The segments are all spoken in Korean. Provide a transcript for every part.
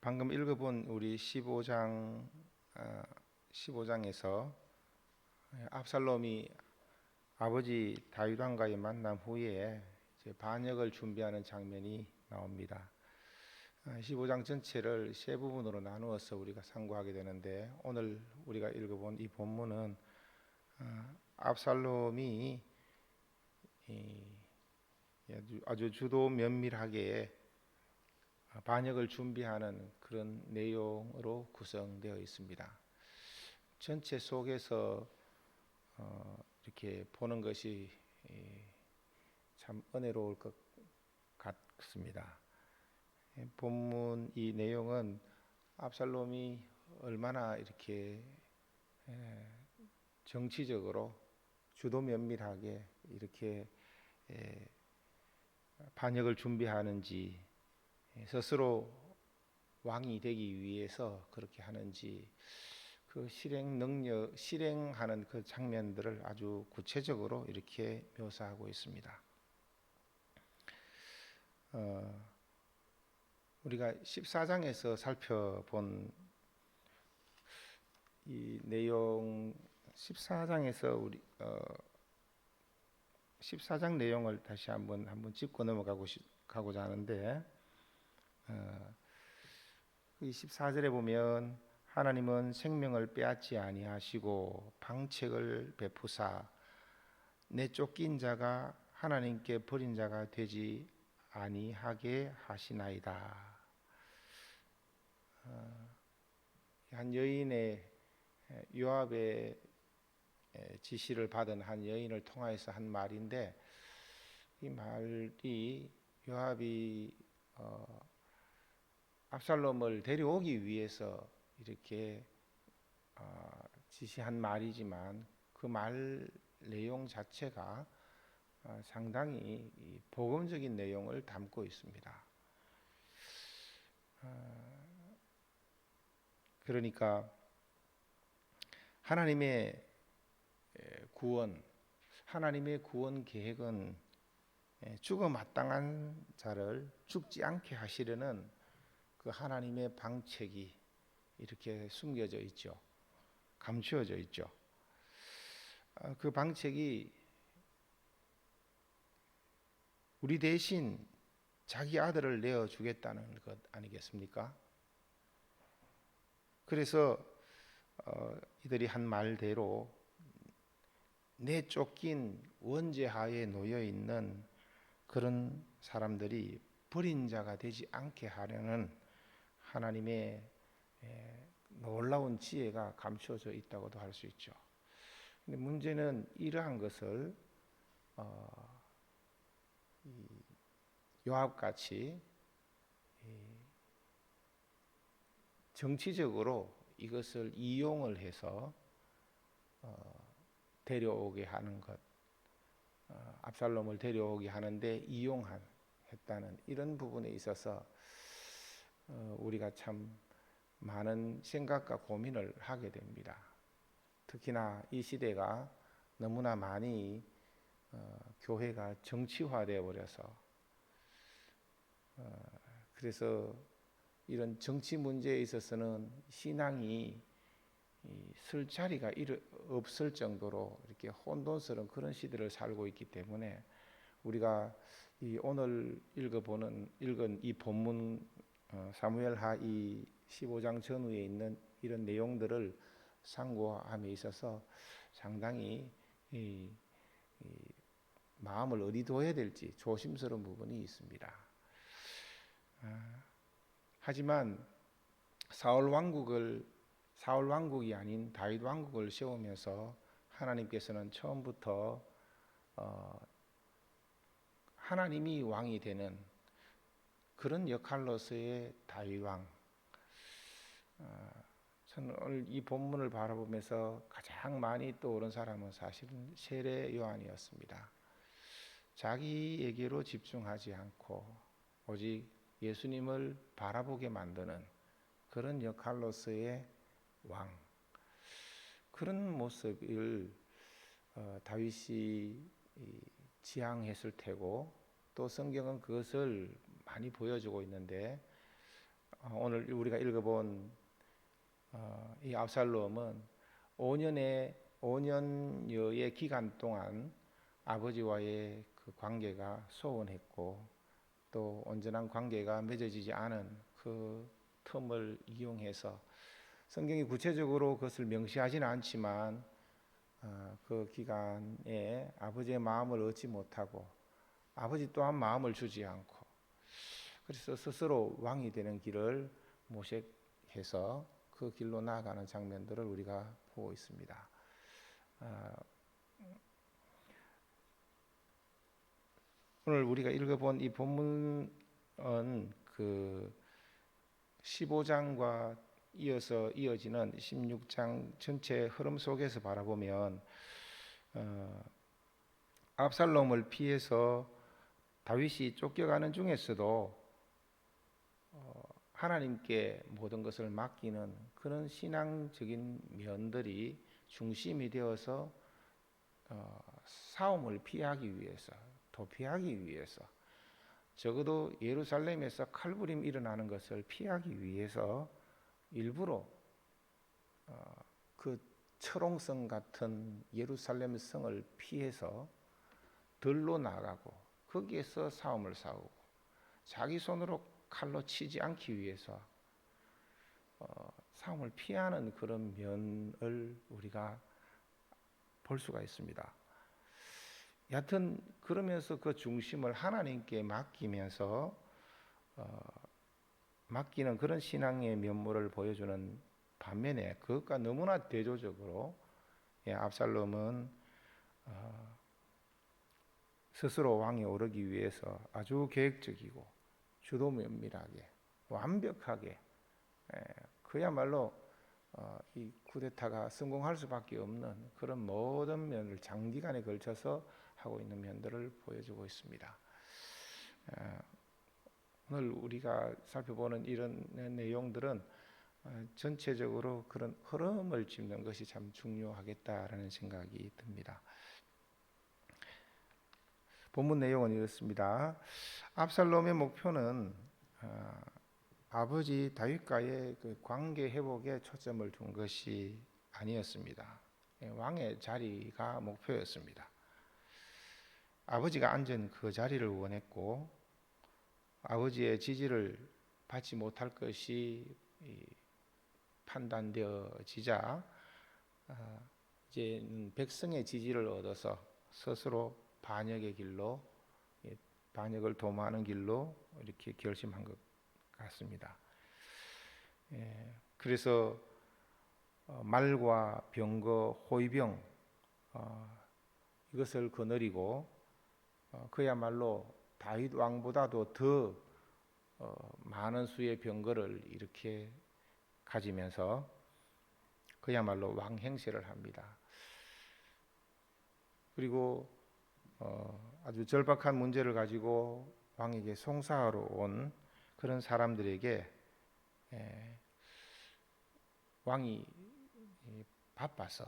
방금 읽어본 우리 15장에서 압살롬이 아버지 다윗 왕과의 만남 후에 이제 반역을 준비하는 장면이 나옵니다. 15장 전체를 세 부분으로 나누어서 우리가 상고하게 되는데, 오늘 우리가 읽어본 이 본문은 압살롬이 아주 주도 면밀하게 반역을 준비하는 그런 내용으로 구성되어 있습니다. 전체 속에서 이렇게 보는 것이 참 은혜로울 것 같습니다. 본문 이 내용은 압살롬이 얼마나 이렇게 정치적으로 주도 면밀하게 이렇게 반역을 준비하는지, 스스로 왕이 되기 위해서 그렇게 하는지, 그 실행하는 그 장면들을 아주 구체적으로 이렇게 묘사하고 있습니다. 우리가 14장에서 살펴본 이 내용, 14장 내용을 다시 한번 짚고 넘어가고자 하는데, 이 14절에 보면 하나님은 생명을 빼앗지 아니하시고 방책을 베푸사 내 쫓긴 자가 하나님께 버린 자가 되지 아니하게 하시나이다. 한 여인의 요압의 지시를 받은 한 여인을 통하여서 한 말인데, 이 말이 요압이 압살롬을 데려오기 위해서 이렇게 지시한 말이지만, 그 말 내용 자체가 상당히 복음적인 내용을 담고 있습니다. 그러니까 하나님의 구원 계획은 죽어 마땅한 자를 죽지 않게 하시려는 그 하나님의 방책이 이렇게 숨겨져 있죠. 감추어져 있죠. 그 방책이 우리 대신 자기 아들을 내어주겠다는 것 아니겠습니까? 그래서 이들이 한 말대로 내 쫓긴 원죄하에 놓여 있는 그런 사람들이 버린 자가 되지 않게 하려는 하나님의 놀라운 지혜가 감추어져 있다고도 할 수 있죠. 근데 문제는 이러한 것을 요압같이 정치적으로 이것을 이용을 해서 데려오게 하는 것, 압살롬을 데려오게 하는데 이용했다는 이런 부분에 있어서 우리가 참 많은 생각과 고민을 하게 됩니다. 특히나 이 시대가 너무나 많이 교회가 정치화되어 버려서, 그래서 이런 정치 문제에 있어서는 신앙이 쓸 자리가 없을 정도로 이렇게 혼돈스러운 그런 시대를 살고 있기 때문에, 우리가 오늘 읽은 이 본문 사무엘하 이 15장 전후에 있는 이런 내용들을 상고함에 있어서 상당히 마음을 어디 둬야 될지 조심스러운 부분이 있습니다. 하지만 사울 왕국이 아닌 다윗 왕국을 세우면서 하나님께서는 처음부터 하나님이 왕이 되는 그런 역할로서의 다윗 왕, 저는 오늘 이 본문을 바라보면서 가장 많이 떠오른 사람은 사실은 세례 요한이었습니다. 자기에게로 집중하지 않고 오직 예수님을 바라보게 만드는 그런 역할로서의 왕, 그런 모습을 다윗이 지향했을 테고, 또 성경은 그것을 많이 보여주고 있는데, 오늘 우리가 읽어본 이 압살롬은 5년여의 기간 동안 아버지와의 그 관계가 소원했고 또 온전한 관계가 맺어지지 않은 그 틈을 이용해서 성경이 구체적으로 그것을 명시하지는 않지만 그 기간에 아버지의 마음을 얻지 못하고 아버지 또한 마음을 주지 않고 그래서 스스로 왕이 되는 길을 모색해서 그 길로 나아가는 장면들을 우리가 보고 있습니다. 오늘 우리가 읽어본 이 본문은 그 15장과 이어서 이어지는 16장 전체 흐름 속에서 바라보면 압살롬을 피해서 다윗이 쫓겨가는 중에서도 하나님께 모든 것을 맡기는 그런 신앙적인 면들이 중심이 되어서 싸움을 피하기 위해서, 도피하기 위해서, 적어도 예루살렘에서 칼부림 일어나는 것을 피하기 위해서 일부러 그 철옹성 같은 예루살렘 성을 피해서 들로 나가고 거기에서 싸움을 싸우고 자기 손으로 칼로 치지 않기 위해서 싸움을 피하는 그런 면을 우리가 볼 수가 있습니다. 여하튼 그러면서 그 중심을 하나님께 맡기면서 맡기는 그런 신앙의 면모를 보여주는 반면에 그것과 너무나 대조적으로 압살롬은 스스로 왕에 오르기 위해서 아주 계획적이고 주도 면밀하게 완벽하게 그야말로 이 쿠데타가 성공할 수밖에 없는 그런 모든 면을 장기간에 걸쳐서 하고 있는 면들을 보여주고 있습니다. 오늘 우리가 살펴보는 이런 내용들은 전체적으로 그런 흐름을 짚는 것이 참 중요하겠다라는 생각이 듭니다. 본문 내용은 이렇습니다. 압살롬의 목표는 아버지 다윗과의 그 관계 회복에 초점을 둔 것이 아니었습니다. 왕의 자리가 목표였습니다. 아버지가 앉은 그 자리를 원했고 아버지의 지지를 받지 못할 것이 판단되어지자 이제는 백성의 지지를 얻어서 스스로 반역의 길로 반역을 도모하는 길로 이렇게 결심한 것 같습니다. 그래서 말과 병거, 호위병 이것을 거느리고 그야말로 다윗 왕보다도 더 많은 수의 병거를 이렇게 가지면서 그야말로 왕 행세를 합니다. 그리고 아주 절박한 문제를 가지고 왕에게 송사하러 온 그런 사람들에게 왕이 바빠서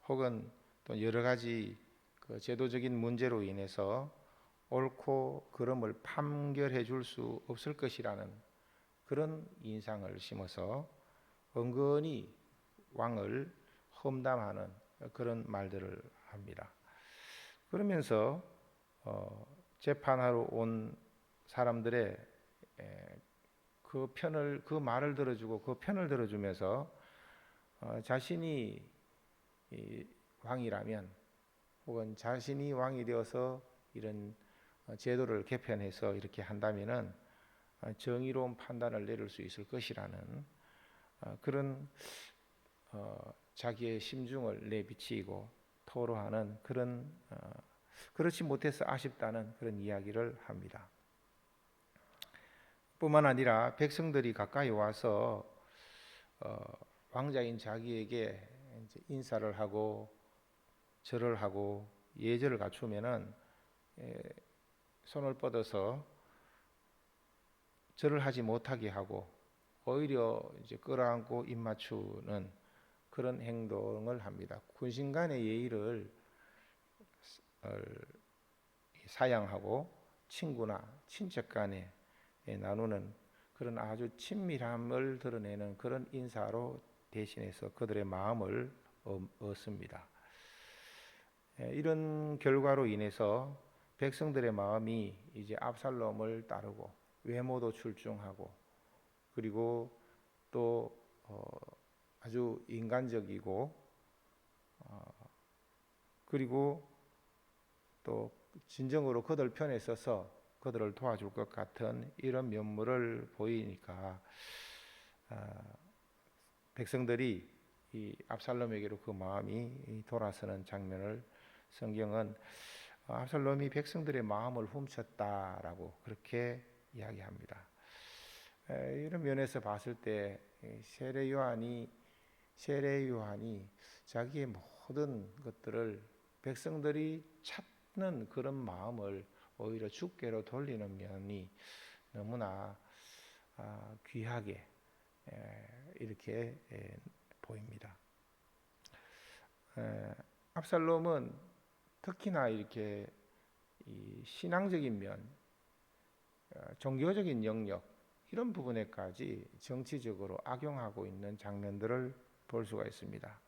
혹은 또 여러 가지 그 제도적인 문제로 인해서 옳고 그름을 판결해 줄 수 없을 것이라는 그런 인상을 심어서 은근히 왕을 험담하는 그런 말들을 합니다. 그러면서 재판하러 온 사람들의 그 말을 들어주고 그 편을 들어주면서 자신이 왕이라면 혹은 자신이 왕이 되어서 이런 제도를 개편해서 이렇게 한다면은 정의로운 판단을 내릴 수 있을 것이라는 그런 자기의 심중을 내비치고 토로하는 그런 그렇지 못해서 아쉽다는 그런 이야기를 합니다. 뿐만 아니라 백성들이 가까이 와서 왕자인 자기에게 이제 인사를 하고 절을 하고 예절을 갖추면은 손을 뻗어서 절을 하지 못하게 하고 오히려 이제 끌어안고 입 맞추는 그런 행동을 합니다. 군신 간의 예의를 사양하고 친구나 친척 간에 나누는 그런 아주 친밀함을 드러내는 그런 인사로 대신해서 그들의 마음을 얻습니다. 이런 결과로 인해서 백성들의 마음이 이제 압살롬을 따르고 외모도 출중하고 그리고 또 아주 인간적이고 그리고 또 진정으로 그들 편에 서서 그들을 도와줄 것 같은 이런 면모를 보이니까 백성들이 이 압살롬에게로 그 마음이 돌아서는 장면을 성경은 압살롬이 백성들의 마음을 훔쳤다라고 그렇게 이야기합니다. 이런 면에서 봤을 때 세례 요한이 자기의 모든 것들을 백성들이 찾는 그런 마음을 오히려 주께로 돌리는 면이 너무나 귀하게 이렇게 보입니다. 압살롬은 특히나 이렇게 이 신앙적인 면, 종교적인 영역 이런 부분에까지 정치적으로 악용하고 있는 장면들을 볼 수가 있습니다.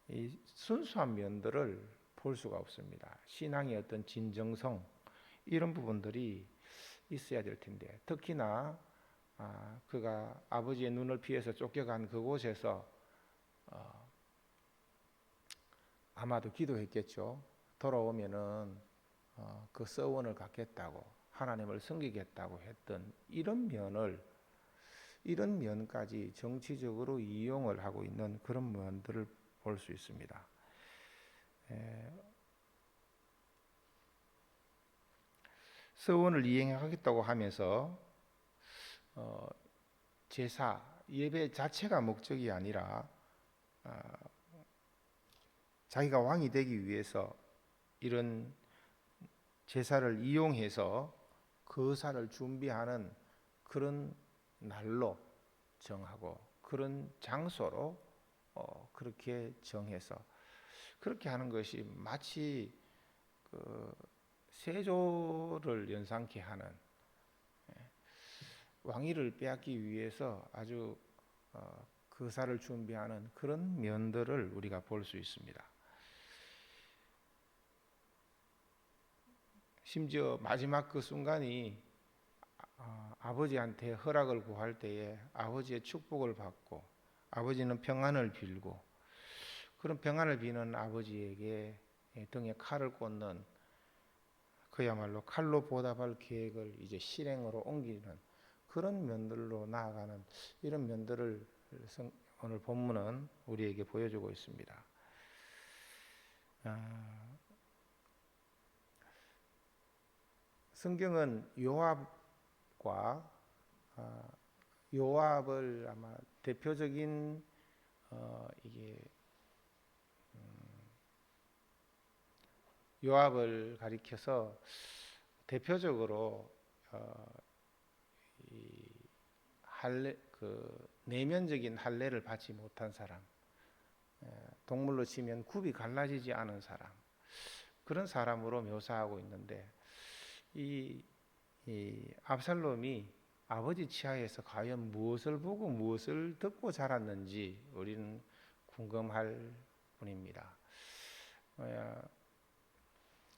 이 순수한 면들을 볼 수가 없습니다. 신앙의 어떤 진정성 이런 부분들이 있어야 될 텐데 특히나 그가 아버지의 눈을 피해서 쫓겨간 그곳에서 아마도 기도했겠죠. 돌아오면은 그 서원을 갖겠다고 하나님을 섬기겠다고 했던 이런 면까지 정치적으로 이용을 하고 있는 그런 면들을 볼 수 있습니다. 서원을 이행하겠다고 하면서 제사, 예배 자체가 목적이 아니라 자기가 왕이 되기 위해서 이런 제사를 이용해서 거사를 준비하는 그런 날로 정하고 그런 장소로 그렇게 정해서 그렇게 하는 것이 마치 그 세조를 연상케 하는 왕위를 빼앗기 위해서 아주 거사를 준비하는 그런 면들을 우리가 볼 수 있습니다. 심지어 마지막 그 순간이 아버지한테 허락을 구할 때에 아버지의 축복을 받고 아버지는 평안을 빌고 그런 평안을 비는 아버지에게 등에 칼을 꽂는 그야말로 칼로 보답할 계획을 이제 실행으로 옮기는 그런 면들로 나아가는 이런 면들을 오늘 본문은 우리에게 보여주고 있습니다. 성경은 요압을 아마 대표적인 요압을 가리켜서 대표적으로 내면적인 할례를 받지 못한 사람, 동물로 치면 굽이 갈라지지 않은 사람, 그런 사람으로 묘사하고 있는데 이 압살롬이 아버지 치하에서 과연 무엇을 보고 무엇을 듣고 자랐는지 우리는 궁금할 뿐입니다.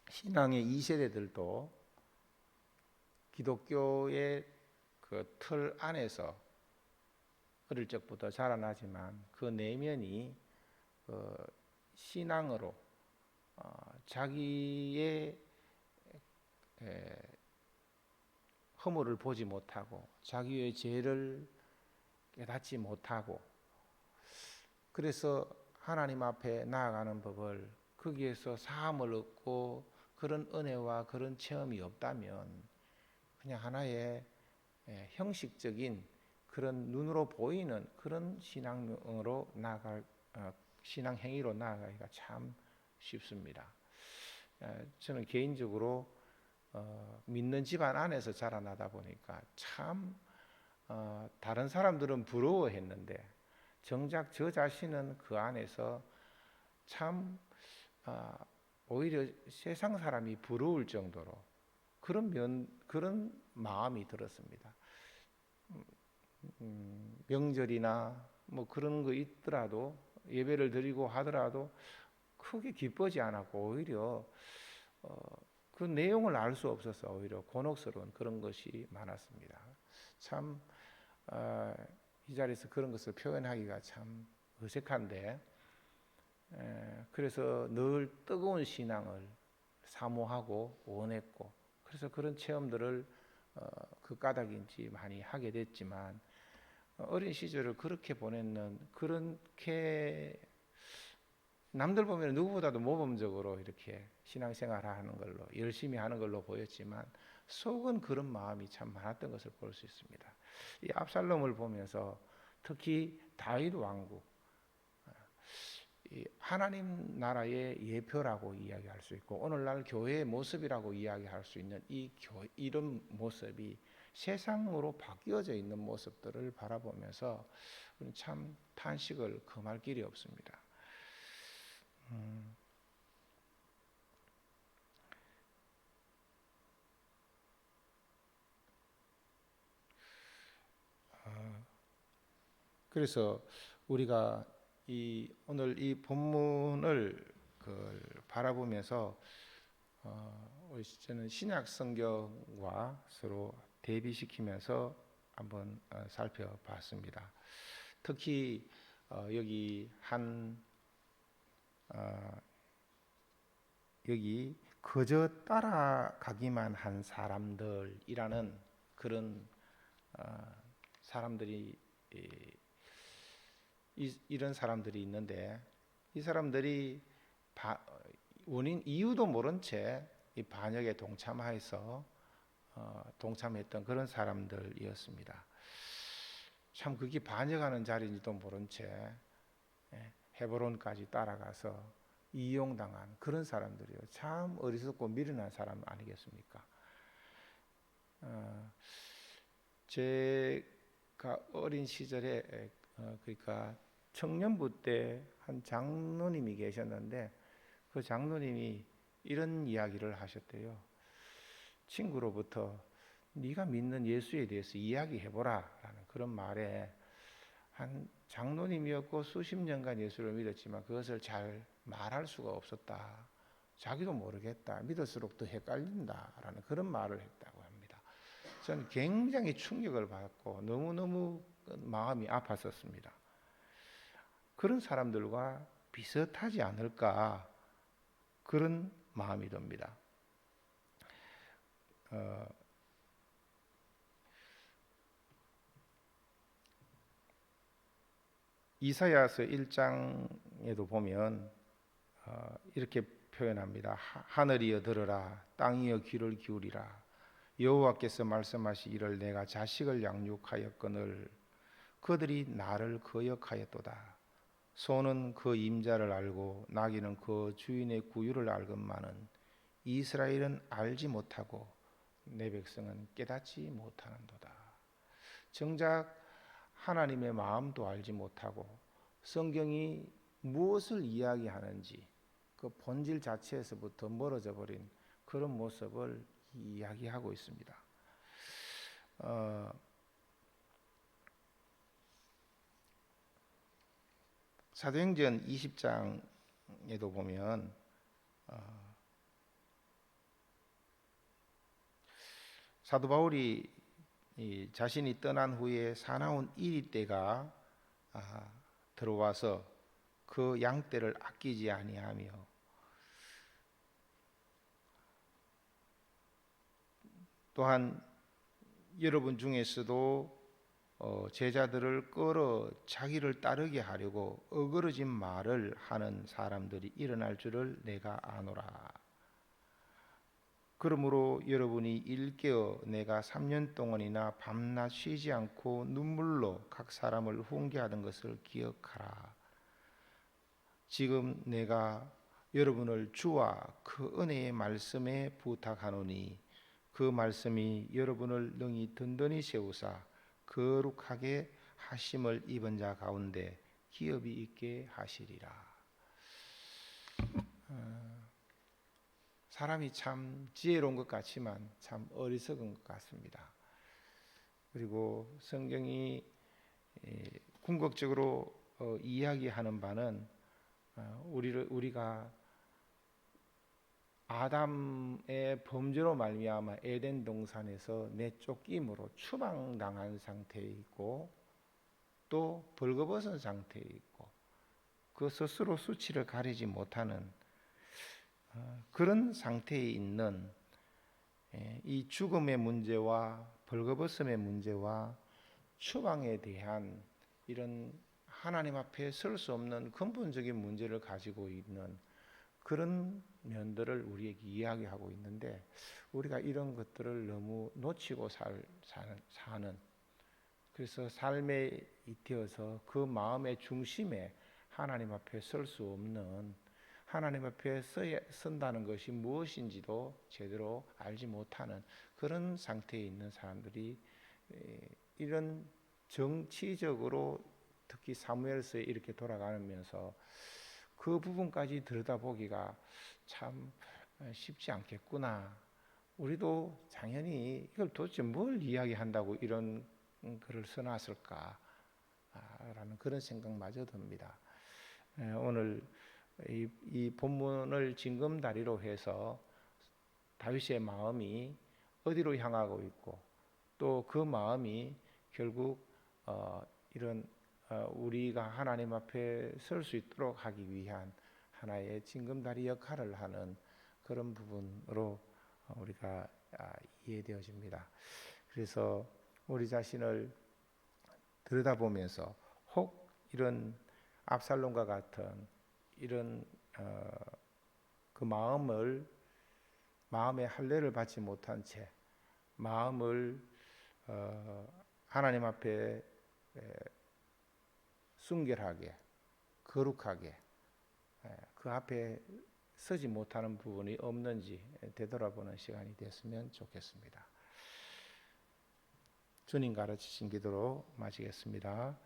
신앙의 2세대들도 기독교의 그 틀 안에서 어릴 적부터 자라나지만 그 내면이 신앙으로 자기의 허물을 보지 못하고 자기의 죄를 깨닫지 못하고 그래서 하나님 앞에 나아가는 법을 거기에서 사함을 얻고 그런 은혜와 그런 체험이 없다면 그냥 하나의 형식적인 그런 눈으로 보이는 그런 신앙으로 신앙 행위로 나아가기가 참 쉽습니다. 저는 개인적으로 믿는 집안 안에서 자라나다 보니까 참 다른 사람들은 부러워했는데 정작 저 자신은 그 안에서 참 오히려 세상 사람이 부러울 정도로 그런 마음이 들었습니다. 명절이나 뭐 그런 거 있더라도 예배를 드리고 하더라도 크게 기쁘지 않았고 오히려 그 내용을 알 수 없어서 오히려 곤혹스러운 그런 것이 많았습니다. 참 이 자리에서 그런 것을 표현하기가 참 어색한데 그래서 늘 뜨거운 신앙을 사모하고 원했고 그래서 그런 체험들을 그 까닭인지 많이 하게 됐지만 어린 시절을 그렇게 보냈는 그렇게 남들 보면 누구보다도 모범적으로 이렇게 신앙생활 하는 걸로 열심히 하는 걸로 보였지만 속은 그런 마음이 참 많았던 것을 볼 수 있습니다. 이 압살롬을 보면서 특히 다윗 왕국 하나님 나라의 예표라고 이야기할 수 있고 오늘날 교회의 모습이라고 이야기할 수 있는 이런 모습이 세상으로 바뀌어져 있는 모습들을 바라보면서 참 탄식을 금할 길이 없습니다. 그래서 우리가 오늘 이 본문을 바라보면서 저는 신약 성경과 서로 대비시키면서 한번 살펴봤습니다. 특히 여기 그저 따라가기만 한 사람들이라는 그런 사람들이 이런 사람들이 있는데 이 사람들이 이유도 모른 채 이 반역에 동참했던 그런 사람들이었습니다. 참 그게 반역하는 자리인지도 모른 채 헤브론까지 따라가서 이용당한 그런 사람들이요. 참 어리석고 미련한 사람 아니겠습니까? 제가 어린 시절에 그러니까 청년부 때 한 장로님이 계셨는데 그 장로님이 이런 이야기를 하셨대요. 친구로부터 네가 믿는 예수에 대해서 이야기해보라 라는 그런 말에 한 장로님이었고 수십 년간 예수를 믿었지만 그것을 잘 말할 수가 없었다. 자기도 모르겠다. 믿을수록 더 헷갈린다 라는 그런 말을 했다고 합니다. 저는 굉장히 충격을 받고 너무너무 마음이 아팠었습니다. 그런 사람들과 비슷하지 않을까 그런 마음이 듭니다. 이사야서 1장에도 보면 이렇게 표현합니다. 하늘이여 들으라, 땅이여 귀를 기울이라. 여호와께서 말씀하시기를 내가 자식을 양육하였거늘 그들이 나를 거역하였도다. 소는 그 임자를 알고 나귀는 그 주인의 구유를 알건만은 이스라엘은 알지 못하고 내 백성은 깨닫지 못하는도다. 정작 하나님의 마음도 알지 못하고 성경이 무엇을 이야기하는지 그 본질 자체에서부터 멀어져 버린 그런 모습을 이야기하고 있습니다. 사도행전 20장에도 보면 사도 바울이 자신이 떠난 후에 사나운 이리 때가 들어와서 그 양떼를 아끼지 아니하며 또한 여러분 중에서도 제자들을 끌어 자기를 따르게 하려고 어그러진 말을 하는 사람들이 일어날 줄을 내가 아노라. 그러므로 여러분이 일깨어 내가 3년 동안이나 밤낮 쉬지 않고 눈물로 각 사람을 훈계하던 것을 기억하라. 지금 내가 여러분을 주와 그 은혜의 말씀에 부탁하노니 그 말씀이 여러분을 능히 든든히 세우사 거룩하게 하심을 입은 자 가운데 기업이 있게 하시리라. 사람이 참 지혜로운 것 같지만 참 어리석은 것 같습니다. 그리고 성경이 궁극적으로 이야기하는 바는 우리가 아담의 범죄로 말미암아 에덴 동산에서 내쫓김으로 추방당한 상태에 있고 또 벌거벗은 상태에 있고 그 스스로 수치를 가리지 못하는 그런 상태에 있는 이 죽음의 문제와 벌거벗음의 문제와 추방에 대한 이런 하나님 앞에 설 수 없는 근본적인 문제를 가지고 있는 그런 면들을 우리에게 이야기하고 있는데 우리가 이런 것들을 너무 놓치고 사는 그래서 삶에 잇대어서 그 마음의 중심에 하나님 앞에 설 수 없는 하나님 앞에 선다는 것이 무엇인지도 제대로 알지 못하는 그런 상태에 있는 사람들이 이런 정치적으로 특히 사무엘서에 이렇게 돌아가면서 그 부분까지 들여다보기가 참 쉽지 않겠구나. 우리도 당연히 이걸 도대체 뭘 이야기한다고 이런 글을 써놨을까 라는 그런 생각마저 듭니다. 오늘 이 본문을 징검다리로 해서 다윗의 마음이 어디로 향하고 있고 또 그 마음이 결국 이런 우리가 하나님 앞에 설 수 있도록 하기 위한 하나의 징검다리 역할을 하는 그런 부분으로 우리가 이해되어집니다. 그래서 우리 자신을 들여다보면서 혹 이런 압살롬과 같은 이런 그 마음의 할례를 받지 못한 채 마음을 하나님 앞에 순결하게 거룩하게 그 앞에 서지 못하는 부분이 없는지 되돌아보는 시간이 됐으면 좋겠습니다. 주님 가르치신 기도로 마치겠습니다.